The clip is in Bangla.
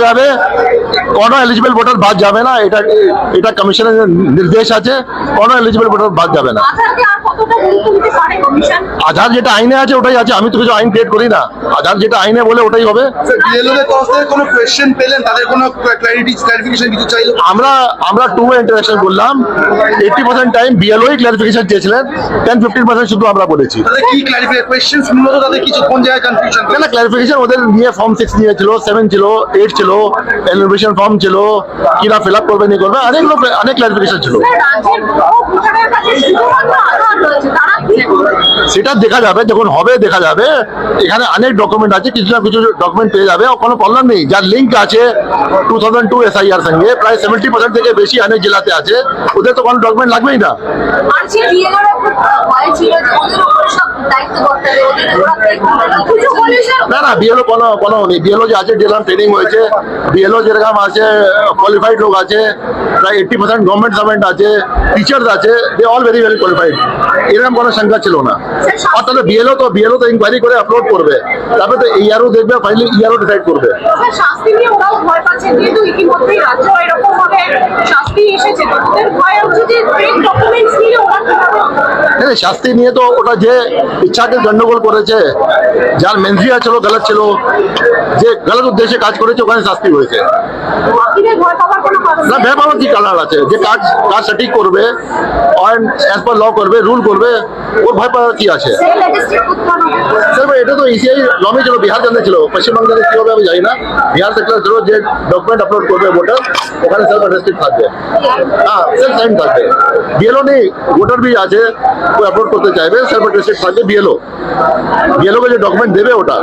যাবে, কোনো এলিজিবল ভোটার বাদ যাবে না, এটা এটা কমিশনের নির্দেশ আছে, কোনো এলিজিবল ভোটার বাদ যাবে না। আধার যেটা আইনে আছে ওটাই আছে, আমি তো কিছু আইন ক্রিয়েট করি না, আধার যেটা আইনে বলে ওটাই হবে। আমরা টু ওয়ে ইন্টারাকশন করলাম, 80% টাইম বিএলও ক্লারিফিকেশন চেয়েছিলেন, 10-15% শুধু আমরা বলেছি। না ক্লারিফিকেশন ওদের নিয়ে ফর্ম 6 নিয়েছিল, 7 ছিল, 8 ছিল, এলিমিনেশন ফর্ম ছিল, কিনা ফিল আপ করবে না করবে, অনেক ক্লারিফিকেশন ছিল। সেটা দেখা যাবে, যখন হবে দেখা যাবে। এখানে অনেক ডকুমেন্ট আছে, কিছু না কিছু ডকুমেন্ট পেয়ে যাবে, কোনো প্রবলেম নেই। যার লিঙ্ক আছে 2002 এসআইআর সঙ্গে, প্রায় 70% থেকে বেশি অনেক জেলাতে আছে, ওদের তো কোনো ডকুমেন্ট লাগবেই না। না না বিএলও কোনো নেই, বিএলও যে আছে যেরকম ট্রেনিং হয়েছে, বিএলও যেরকম আছে, কোয়ালিফাইড লোক আছে, প্রায় 80% গভর্নমেন্ট সার্ভেন্ট আছে, টিচার্স আছে, they all very very qualified, এরকম কোনো সংখ্যা ছিল না। আর তাহলে বিএলও তো ইনকোয়ারি করে আপলোড করবে, তারপরে তো ইআরও দেখবে, ফাইনালি ইআরও ডিসাইড করবে। শাস্তি নিয়ে তো ওটা যে ইচ্ছাকে গন্ডগোল করেছে, যার মেনজিয়া ছিল গলত ছিল, যে গলত উদ্দেশ্যে কাজ করেছে, ওখানে শাস্তি হয়েছে। না ভয় পাওয়ার কি কারণ আছে? যে কাজ সঠিক করবে, অ্যাজ পার ল করবে, রুল করবে, ওর ভয় পাওয়ার কি আছে? স্যার এটা তো ইসিআই নমে ছিল, বিহার জানে ছিল, পশ্চিমবঙ্গে কি হবে আমি জানি না। বিহার সেক্টর ছিল যে ডকুমেন্ট আপলোড করবে ভোটার, ওখানে সেলফ অ্যাটেস্টেড থাকবে, হ্যাঁ সেলফ সাইন থাকবে। বিএলও নেই, ভোটার भी আছে, कोई अपलोड করতে চাইবে, সেলফ অ্যাটেস্টেড থাকবে, বিএলও কে যে ডকুমেন্ট দেবে ওটা।